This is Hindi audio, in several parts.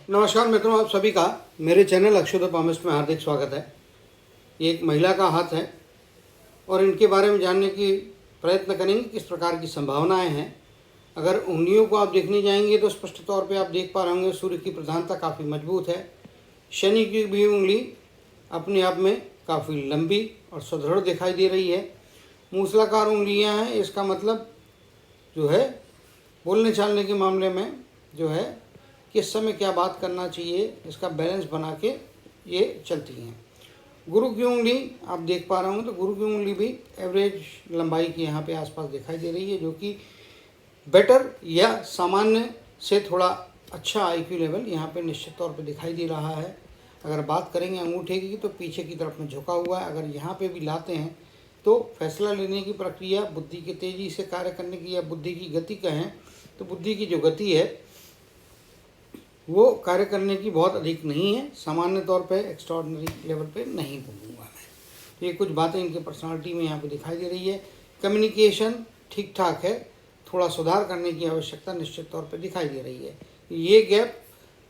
नमस्कार मित्रों, आप सभी का मेरे चैनल अक्षुत पामिस्ट में हार्दिक स्वागत है। ये एक महिला का हाथ है और इनके बारे में जानने की प्रयत्न करेंगे किस प्रकार की संभावनाएं हैं। अगर उंगलियों को आप देखने जाएंगे तो स्पष्ट तौर पे आप देख पा रहे होंगे सूर्य की प्रधानता काफ़ी मजबूत है। शनि की भी उंगली अपने आप में काफ़ी लंबी और सुदृढ़ दिखाई दे रही है। मूसलाकार उंगलियाँ हैं, इसका मतलब जो है बोलने चालने के मामले में जो है किस समय क्या बात करना चाहिए, इसका बैलेंस बना के ये चलती हैं। गुरु की उंगली आप देख पा रहे होंगे तो गुरु की उंगली भी एवरेज लंबाई की यहाँ पे आसपास दिखाई दे रही है, जो कि बेटर या सामान्य से थोड़ा अच्छा आईक्यू लेवल यहाँ पे निश्चित तौर पे दिखाई दे रहा है। अगर बात करेंगे अंगूठे की तो पीछे की तरफ में झुका हुआ है। अगर यहाँ पे भी लाते हैं तो फैसला लेने की प्रक्रिया, बुद्धि की तेज़ी से कार्य करने की या बुद्धि की गति कहें तो बुद्धि की जो गति है वो कार्य करने की बहुत अधिक नहीं है। सामान्य तौर पे एक्स्ट्राऑर्डिनरी लेवल पे नहीं बोलूँगा मैं। तो ये कुछ बातें इनके पर्सनालिटी में यहाँ पे दिखाई दे रही है। कम्युनिकेशन ठीक ठाक है, थोड़ा सुधार करने की आवश्यकता निश्चित तौर पे दिखाई दे रही है। ये गैप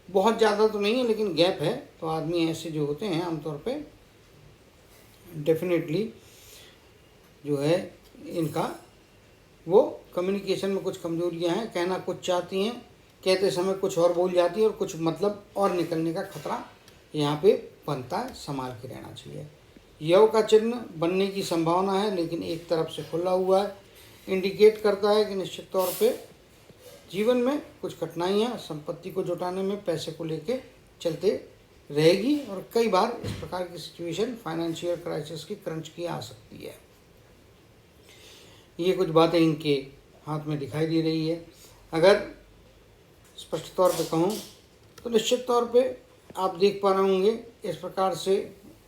बहुत ज़्यादा तो नहीं है लेकिन गैप है। तो आदमी ऐसे जो होते हैं आमतौर पे डेफिनेटली जो है इनका वो कम्युनिकेशन में कुछ कमजोरियां हैं। कहना कुछ चाहती हैं, कहते समय कुछ और बोल जाती है और कुछ मतलब और निकलने का खतरा यहाँ पे बनता है, संभाल के रहना चाहिए। यव का चिन्ह बनने की संभावना है लेकिन एक तरफ से खुला हुआ है, इंडिकेट करता है कि निश्चित तौर पे जीवन में कुछ कठिनाइयाँ संपत्ति को जुटाने में पैसे को लेके चलते रहेगी और कई बार इस प्रकार की सिचुएशन फाइनेंशियल क्राइसिस की क्रंच की आ सकती है। ये कुछ बातें इनके हाथ में दिखाई दे रही है। अगर स्पष्ट तौर पे कहूँ तो निश्चित तौर पे आप देख पा रहे होंगे इस प्रकार से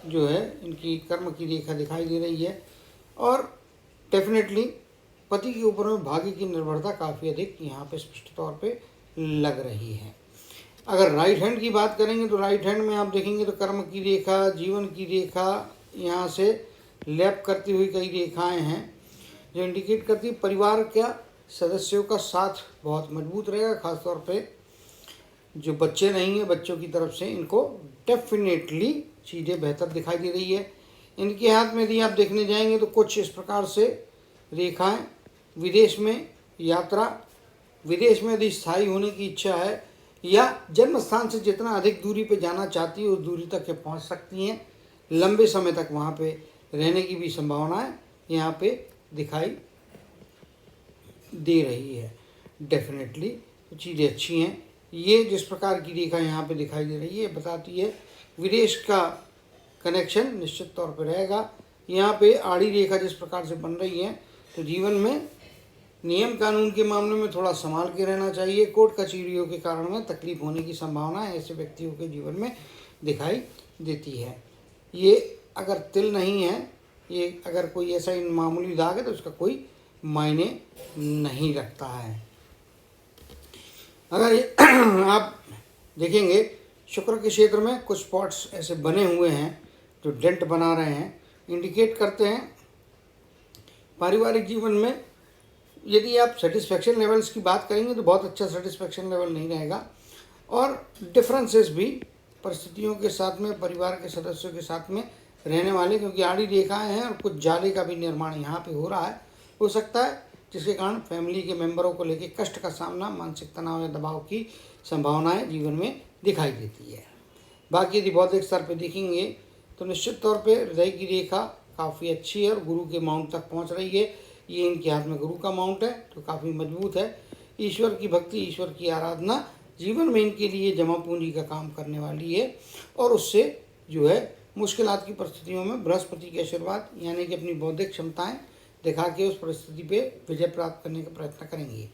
जो है इनकी कर्म की रेखा दिखाई दे रही है और डेफिनेटली पति के ऊपर में भाग्य की निर्भरता काफ़ी अधिक यहाँ पे स्पष्ट तौर पे लग रही है। अगर राइट हैंड की बात करेंगे तो राइट हैंड में आप देखेंगे तो कर्म की रेखा, जीवन की रेखा यहाँ से लैप करती हुई कई रेखाएं हैं जो इंडिकेट करती है परिवार का सदस्यों का साथ बहुत मजबूत रहेगा। खासतौर पे जो बच्चे रहेंगे बच्चों की तरफ से इनको डेफिनेटली चीज़ें बेहतर दिखाई दे रही है। इनके हाथ में यदि आप देखने जाएंगे तो कुछ इस प्रकार से रेखाएं, विदेश में यात्रा, विदेश में यदि स्थायी होने की इच्छा है या जन्म स्थान से जितना अधिक दूरी पे जाना चाहती है उस दूरी तक ये पहुँच सकती हैं। लंबे समय तक वहाँ पे रहने की भी संभावनाएं यहाँ पे दिखाई दे रही है। डेफिनेटली तो चीज़ें अच्छी हैं। ये जिस प्रकार की रेखा यहाँ पे दिखाई दे रही है बताती है विदेश का कनेक्शन निश्चित तौर पे रहेगा। यहाँ पे आड़ी रेखा जिस प्रकार से बन रही है तो जीवन में नियम कानून के मामले में थोड़ा संभाल के रहना चाहिए। कोर्ट कचहरियों के कारण में तकलीफ होने की संभावना ऐसे व्यक्तियों के जीवन में दिखाई देती है। ये अगर तिल नहीं है, ये अगर कोई ऐसा मामूली दाग है तो उसका कोई मायने नहीं रखता है। अगर आप देखेंगे शुक्र के क्षेत्र में कुछ स्पॉट्स ऐसे बने हुए हैं जो डेंट बना रहे हैं, इंडिकेट करते हैं पारिवारिक जीवन में यदि आप सेटिस्फैक्शन लेवल्स की बात करेंगे तो बहुत अच्छा सेटिस्फैक्शन लेवल नहीं रहेगा और डिफरेंसेस भी परिस्थितियों के साथ में, परिवार के सदस्यों के साथ में रहने वाले, क्योंकि आड़ी रेखाएं हैं और कुछ जाले का भी निर्माण यहाँ पे हो रहा है, हो सकता है जिसके कारण फैमिली के मेंबरों को लेकर कष्ट का सामना, मानसिक तनाव या दबाव की संभावनाएं जीवन में दिखाई देती है। बाकी यदि बौद्धिक स्तर पे देखेंगे तो निश्चित तौर पे हृदय की रेखा काफ़ी अच्छी है और गुरु के माउंट तक पहुँच रही है। ये इनके हाथ में गुरु का माउंट है तो काफ़ी मजबूत है। ईश्वर की भक्ति, ईश्वर की आराधना जीवन में इनके लिए जमा पूंजी का काम करने वाली है और उससे जो है मुश्किलात की परिस्थितियों में बृहस्पति के आशीर्वाद यानी कि अपनी बौद्धिक क्षमताएं दिखा के उस परिस्थिति पे विजय प्राप्त करने का प्रयत्न करेंगे।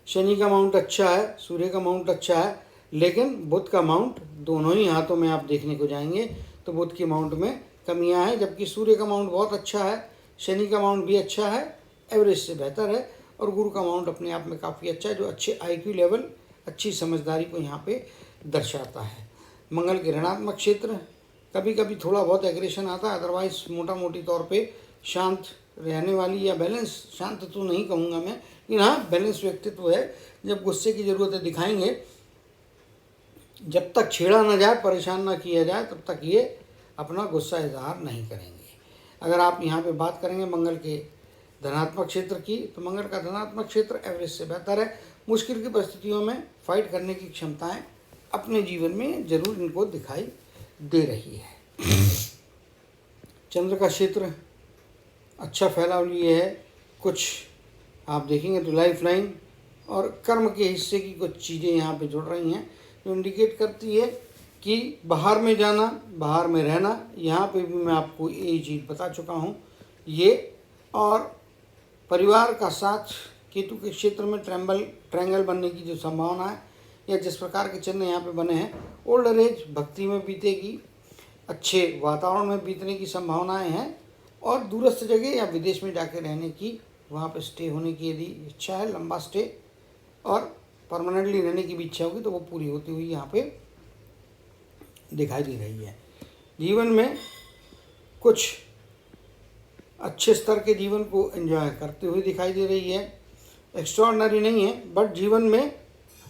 शनि का माउंट अच्छा है, सूर्य का माउंट अच्छा है, लेकिन बुध का माउंट दोनों ही हाथों में आप देखने को जाएंगे तो बुध के माउंट में कमियां हैं, जबकि सूर्य का माउंट बहुत अच्छा है, शनि का माउंट भी अच्छा है, एवरेज से बेहतर है और गुरु का माउंट अपने आप में काफ़ी अच्छा है जो अच्छे आईक्यू लेवल, अच्छी समझदारी को यहाँ पे दर्शाता है। मंगल के ऋणात्मक क्षेत्र, कभी कभी थोड़ा बहुत एग्रेशन आता है, अदरवाइज मोटा मोटी तौर पे शांत रहने वाली या बैलेंस, शांत तो नहीं कहूँगा मैं, लेकिन हाँ बैलेंस व्यक्तित्व है। जब गुस्से की ज़रूरत है दिखाएंगे जब तक छेड़ा ना जाए, परेशान ना किया जाए, तब तक ये अपना गुस्सा इजहार नहीं करेंगे। अगर आप यहाँ पे बात करेंगे मंगल के धनात्मक क्षेत्र की, तो मंगल का धनात्मक क्षेत्र एवरेज से बेहतर है। मुश्किल की परिस्थितियों में फाइट करने की क्षमताएं अपने जीवन में जरूर इनको दिखाई दे रही है। चंद्र का क्षेत्र अच्छा फैलाव लिए है। कुछ आप देखेंगे तो लाइफ लाइन और कर्म के हिस्से की कुछ चीज़ें यहाँ पे जुड़ रही हैं, जो इंडिकेट करती है कि बाहर में जाना, बाहर में रहना। यहाँ पे भी मैं आपको ये चीज़ बता चुका हूँ ये। और परिवार का साथ, केतु के क्षेत्र में ट्रायंगल बनने की जो संभावना है, या जिस प्रकार के चिन्ह यहाँ पे बने हैं, ओल्ड एज भक्ति में बीतेगी, अच्छे वातावरण में बीतने की संभावनाएं हैं। और दूरस्थ जगह या विदेश में जाके रहने की, वहाँ पे स्टे होने की यदि इच्छा है, लंबा स्टे और परमानेंटली रहने की भी इच्छा होगी, तो वो पूरी होती हुई यहाँ पे दिखाई दे रही है। जीवन में कुछ अच्छे स्तर के जीवन को एंजॉय करते हुए दिखाई दे रही है। एक्स्ट्रॉर्डनरी नहीं है, बट जीवन में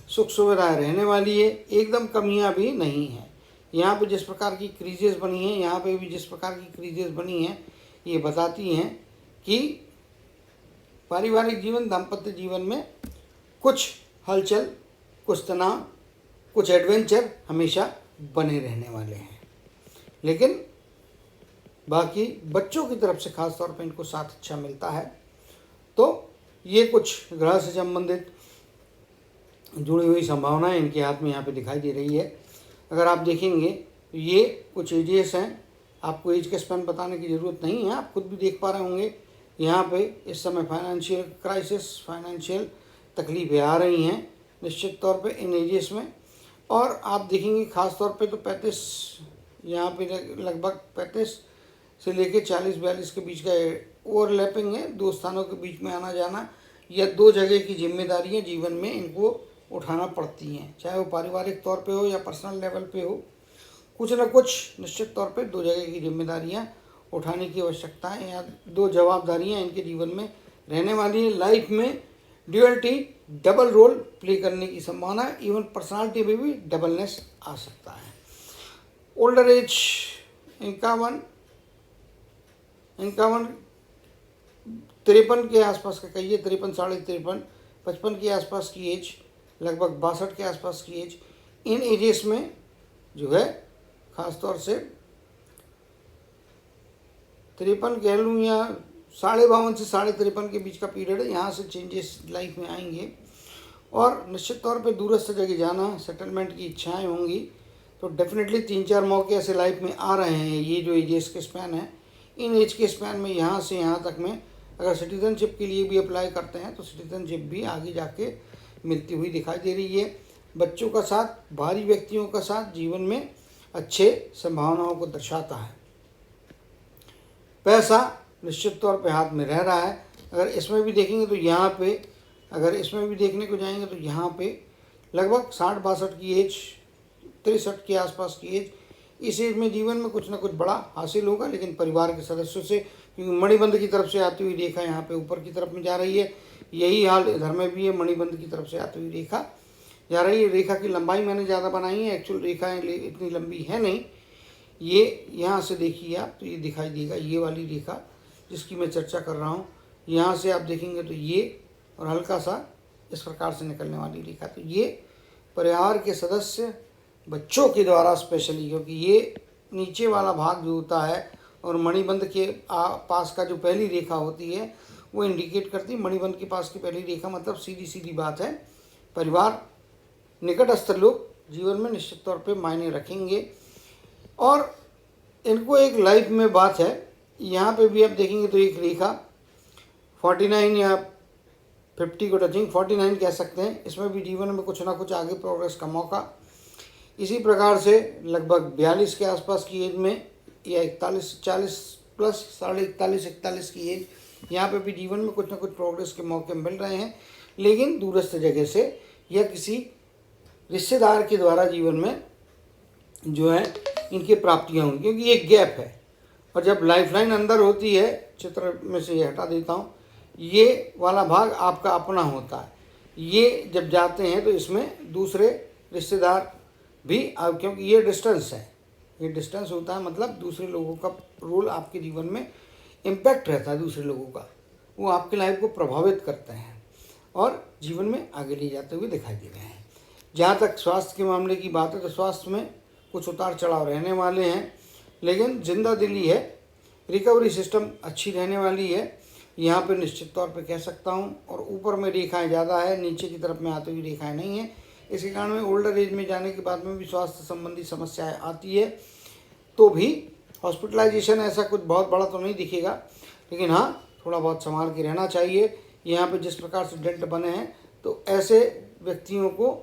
सुख सुविधाएं रहने वाली है, एकदम कमियां भी नहीं है। यहाँ पे जिस प्रकार की क्रीजेस बनी हैं, यहाँ पे भी जिस प्रकार की क्रीजेस बनी हैं, ये बताती हैं कि पारिवारिक जीवन, दाम्पत्य जीवन में कुछ हलचल, कुछ तनाव, कुछ एडवेंचर हमेशा बने रहने वाले हैं। लेकिन बाकी बच्चों की तरफ से खास तौर पर इनको साथ अच्छा मिलता है। तो ये कुछ ग्रह से संबंधित जुड़ी हुई संभावनाएं इनके हाथ में यहाँ पे दिखाई दे रही है। अगर आप देखेंगे तो ये कुछ एजेस हैं, आपको एज के स्पैन बताने की ज़रूरत नहीं है, आप खुद भी देख पा रहे होंगे। यहाँ पे इस समय फाइनेंशियल क्राइसिस, फाइनेंशियल तकलीफें आ रही हैं निश्चित तौर पे इन एजेस में। और आप देखेंगे खास तौर पे तो 35, यहाँ पे लगभग 35 से लेके 40-42 के बीच का ओवरलैपिंग है। दो स्थानों के बीच में आना जाना या दो जगह की जिम्मेदारियाँ जीवन में इनको उठाना पड़ती हैं, चाहे वो पारिवारिक तौर पे हो या पर्सनल लेवल पे हो। कुछ ना कुछ निश्चित तौर पे दो जगह की जिम्मेदारियाँ उठाने की आवश्यकता है, या दो जवाबदारियाँ इनके जीवन में रहने वाली है। लाइफ में ड्यूअलिटी, डबल रोल प्ले करने की संभावना है। इवन पर्सनालिटी में भी डबलनेस आ सकता है। ओल्डर एज 51, 53 के आसपास का कहिए, 53, 53.5, 55 के आसपास की एज, लगभग 62 के आसपास की एज, इन एजेस में जो है ख़ास तौर से 53 कह लूँ या 52 से 53.5 के बीच का पीरियड है। यहाँ से चेंजेस लाइफ में आएंगे और निश्चित तौर पे दूरस्थ जगह जाना, सेटलमेंट की इच्छाएं होंगी। तो डेफिनेटली 3-4 मौके ऐसे लाइफ में आ रहे हैं। ये जो एजेस के स्पैन है, इन एज के स्पैन में यहाँ से यहाँ तक में अगर सिटीजनशिप के लिए भी अप्लाई करते हैं तो सिटीजनशिप भी आगे जाके मिलती हुई दिखाई दे रही है। बच्चों का साथ, भारी व्यक्तियों का साथ जीवन में अच्छे संभावनाओं को दर्शाता है। पैसा निश्चित तौर पे हाथ में रह रहा है। अगर इसमें भी देखेंगे तो यहाँ पे, अगर इसमें भी देखने को जाएंगे तो यहाँ पे लगभग 60-62 की एज, 63 के आसपास की एज, इस एज में जीवन में कुछ ना कुछ बड़ा हासिल होगा, लेकिन परिवार के सदस्यों से, क्योंकि मणिबंध की तरफ से आती हुई रेखा यहाँ पे ऊपर की तरफ में जा रही है। यही हाल इधर में भी है, मणिबंध की तरफ से आती हुई रेखा जा रही है। रेखा की लंबाई मैंने ज़्यादा बनाई है, एक्चुअल रेखाएँ इतनी लंबी है नहीं। ये यहाँ से देखिए आप तो ये दिखाई देगा, ये वाली रेखा जिसकी मैं चर्चा कर रहा हूँ, यहाँ से आप देखेंगे तो ये, और हल्का सा इस प्रकार से निकलने वाली रेखा। तो ये परिवार के सदस्य, बच्चों के द्वारा स्पेशली, क्योंकि ये नीचे वाला भाग जो होता है और मणिबंध के पास का जो पहली रेखा होती है वो इंडिकेट करती है, मणिबंध के पास की पहली रेखा मतलब सीधी सीधी बात है, परिवार, निकटस्थ लोग जीवन में निश्चित तौर पे मायने रखेंगे। और इनको एक लाइफ में बात है, यहाँ पे भी आप देखेंगे तो एक रेखा 49 या 50 को टचिंग, 49 कह सकते हैं, इसमें भी जीवन में कुछ ना कुछ आगे प्रोग्रेस का मौका। इसी प्रकार से लगभग 42 के आसपास की एज में या 41, 40 प्लस 41 की एज, यहाँ पे भी जीवन में कुछ ना कुछ प्रोग्रेस के मौके मिल रहे हैं, लेकिन दूरस्थ जगह से या किसी रिश्तेदार के द्वारा जीवन में जो है इनकी प्राप्तियाँ होंगी, क्योंकि एक गैप है। और जब लाइफलाइन अंदर होती है, चित्र में से ये हटा देता हूँ, ये वाला भाग आपका अपना होता है। ये जब जाते हैं तो इसमें दूसरे रिश्तेदार भी अब, क्योंकि ये डिस्टेंस है, ये डिस्टेंस होता है मतलब दूसरे लोगों का रोल आपके जीवन में इम्पैक्ट रहता है, दूसरे लोगों का वो आपके लाइफ को प्रभावित करते हैं और जीवन में आगे ले जाते हुए दिखाई दे रहे हैं। जहाँ तक स्वास्थ्य के मामले की बात है तो स्वास्थ्य में कुछ उतार चढ़ाव रहने वाले हैं, लेकिन जिंदा दिली है, रिकवरी सिस्टम अच्छी रहने वाली है यहाँ पे निश्चित तौर पे कह सकता हूँ। और ऊपर में रेखाएं ज़्यादा है, नीचे की तरफ में आती हुई रेखाएं नहीं है। इसके कारण में ओल्डर एज में जाने के बाद में भी स्वास्थ्य संबंधी समस्याएं आती है, तो भी हॉस्पिटलाइजेशन ऐसा कुछ बहुत बड़ा तो नहीं दिखेगा, लेकिन हाँ थोड़ा बहुत संभाल के रहना चाहिए। यहाँ पे जिस प्रकार से डेंट बने हैं तो ऐसे व्यक्तियों को,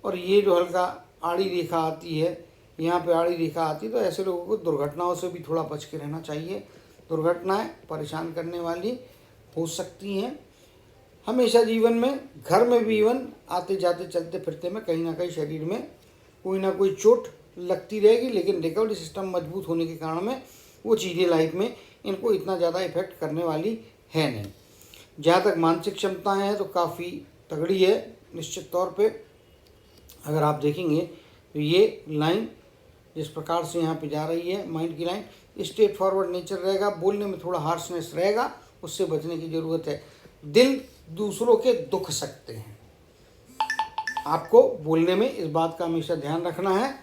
और ये जो हल्का आड़ी रेखा आती है, यहाँ पे आड़ी रेखा आती है, तो ऐसे लोगों को दुर्घटनाओं से भी थोड़ा बच के रहना चाहिए। दुर्घटनाएं परेशान करने वाली हो सकती हैं। हमेशा जीवन में, घर में भी इवन आते जाते चलते फिरते में कहीं ना कहीं शरीर में कोई ना कोई चोट लगती रहेगी, लेकिन रिकवरी सिस्टम मजबूत होने के कारण में वो चीज़ें लाइफ में इनको इतना ज़्यादा इफेक्ट करने वाली है नहीं। जहाँ तक मानसिक क्षमताएं हैं तो काफ़ी तगड़ी है। निश्चित तौर पे अगर आप देखेंगे तो ये लाइन जिस प्रकार से यहाँ पे जा रही है, माइंड की लाइन, स्ट्रेट फॉरवर्ड नेचर रहेगा। बोलने में थोड़ा हार्शनेस रहेगा, उससे बचने की ज़रूरत है। दिल दूसरों के दुख सकते हैं, आपको बोलने में इस बात का हमेशा ध्यान रखना है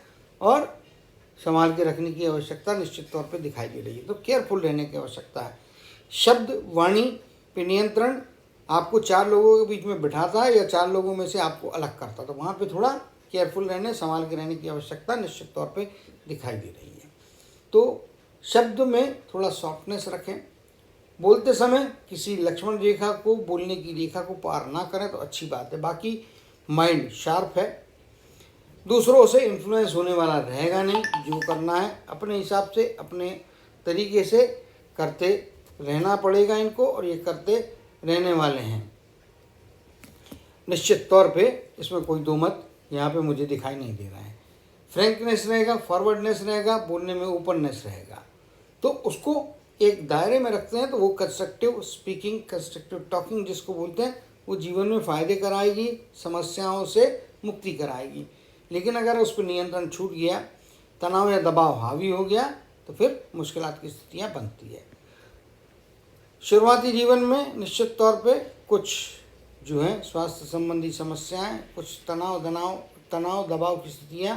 और संभाल के रखने की आवश्यकता निश्चित तौर पे दिखाई दे रही है। तो केयरफुल रहने की आवश्यकता है। शब्द वाणी पे नियंत्रण आपको 4 लोगों के बीच में बिठाता है या 4 लोगों में से आपको अलग करता है, तो वहाँ पे थोड़ा केयरफुल रहने, संभाल के रहने की आवश्यकता निश्चित तौर पे दिखाई दे रही है। तो शब्द में थोड़ा सॉफ्टनेस रखें। बोलते समय किसी लक्ष्मण रेखा को, बोलने की रेखा को पार ना करें तो अच्छी बात है। बाकी माइंड शार्प है, दूसरों से इन्फ्लुएंस होने वाला रहेगा नहीं। जो करना है अपने हिसाब से, अपने तरीके से करते रहना पड़ेगा इनको, और ये करते रहने वाले हैं निश्चित तौर पे। इसमें कोई दो मत यहाँ पे मुझे दिखाई नहीं दे रहा है। फ्रैंकनेस रहेगा, फॉरवर्डनेस रहेगा, बोलने में ओपननेस रहेगा, तो उसको एक दायरे में रखते हैं तो वो कंस्ट्रक्टिव स्पीकिंग, कंस्ट्रक्टिव टॉकिंग जिसको बोलते हैं, वो जीवन में फ़ायदे कराएगी, समस्याओं से मुक्ति कराएगी। लेकिन अगर उस पर नियंत्रण छूट गया, तनाव या दबाव हावी हो गया, तो फिर मुश्किलात की स्थितियाँ बनती है। शुरुआती जीवन में निश्चित तौर पे कुछ जो है स्वास्थ्य संबंधी समस्याएं, कुछ तनाव दबाव की स्थितियाँ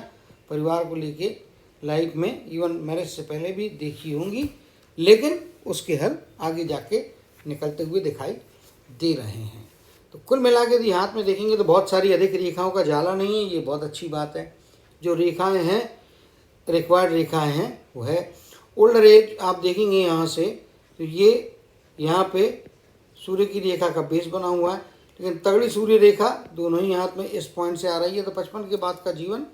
परिवार को लेके लाइफ में इवन मैरिज से पहले भी देखी होंगी, लेकिन उसके हल आगे जाके निकलते हुए दिखाई दे रहे हैं। तो कुल मिला के यदि हाथ में देखेंगे तो बहुत सारी अधिक रेखाओं का जाला नहीं है, ये बहुत अच्छी बात है। जो रेखाएं हैं, रिक्वायर्ड रेखाएं हैं, वो है ओल्डर एज। आप देखेंगे यहाँ से तो ये यहाँ पे सूर्य की रेखा का बेस बना हुआ है, लेकिन तगड़ी सूर्य रेखा दोनों ही हाथ में इस पॉइंट से आ रही है। तो 55 के बाद का जीवन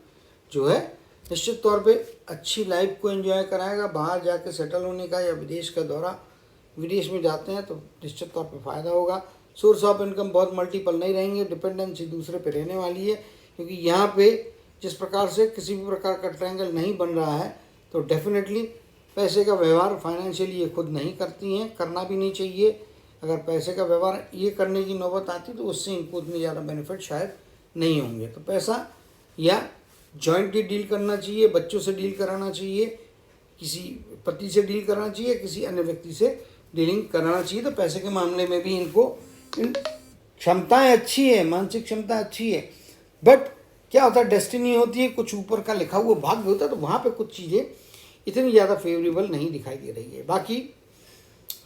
जो है निश्चित तौर पे अच्छी लाइफ को एंजॉय कराएगा। बाहर जाके सेटल होने का या विदेश का दौरा, विदेश में जाते हैं तो निश्चित तौर पे फ़ायदा होगा। सोर्स ऑफ इनकम बहुत मल्टीपल नहीं रहेंगे, डिपेंडेंसी दूसरे पे रहने वाली है, क्योंकि यहाँ पे जिस प्रकार से किसी भी प्रकार का ट्रायंगल नहीं बन रहा है, तो डेफिनेटली पैसे का व्यवहार फाइनेंशियली ये खुद नहीं करती हैं, करना भी नहीं चाहिए। अगर पैसे का व्यवहार ये करने की नौबत आती तो उससे इनको उतने ज़्यादा बेनिफिट शायद नहीं होंगे। तो पैसा या जॉइंटली डील करना चाहिए, बच्चों से डील कराना चाहिए, किसी पति से डील कराना चाहिए, किसी अन्य व्यक्ति से डीलिंग कराना चाहिए। तो पैसे के मामले में भी इनको क्षमताएं अच्छी है, मानसिक क्षमता अच्छी है, बट क्या होता है, डेस्टिनी होती है, कुछ ऊपर का लिखा हुआ भाग्य होता है, तो वहाँ पे कुछ चीज़ें इतनी ज़्यादा फेवरेबल नहीं दिखाई दे रही है। बाकी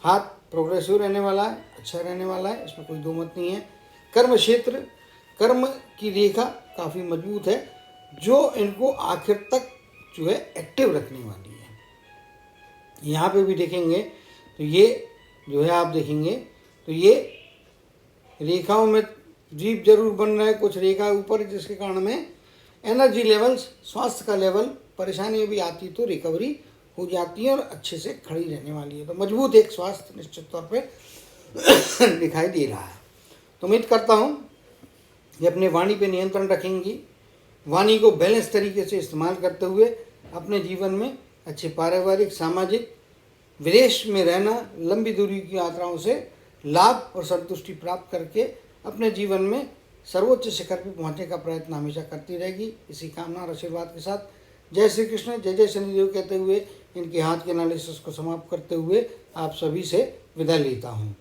हाथ प्रोग्रेसिव रहने वाला है, अच्छा रहने वाला है, इसमें कोई दो मत नहीं है। कर्म क्षेत्र, कर्म की रेखा काफ़ी मजबूत है, जो इनको आखिर तक जो है एक्टिव रखने वाली है। यहाँ पे भी देखेंगे तो ये जो है, आप देखेंगे तो ये रेखाओं में जीप जरूर बन रहा है, कुछ रेखा ऊपर, जिसके कारण में एनर्जी लेवल्स, स्वास्थ्य का लेवल, परेशानियाँ भी आती तो रिकवरी हो जाती है और अच्छे से खड़ी रहने वाली है। तो मजबूत एक स्वास्थ्य निश्चित तौर पे दिखाई दे रहा है। तो उम्मीद करता हूँ कि अपने वाणी पे नियंत्रण रखेंगी, वाणी को बैलेंस तरीके से इस्तेमाल करते हुए अपने जीवन में अच्छे पारिवारिक, सामाजिक, विदेश में रहना, लंबी दूरी की यात्राओं से लाभ और संतुष्टि प्राप्त करके अपने जीवन में सर्वोच्च शिखर पर पहुंचने का प्रयत्न हमेशा करती रहेगी। इसी कामना और आशीर्वाद के साथ जय श्री कृष्ण, जय जय शनिदेव कहते हुए इनके हाथ के एनालिसिस को समाप्त करते हुए आप सभी से विदा लेता हूँ।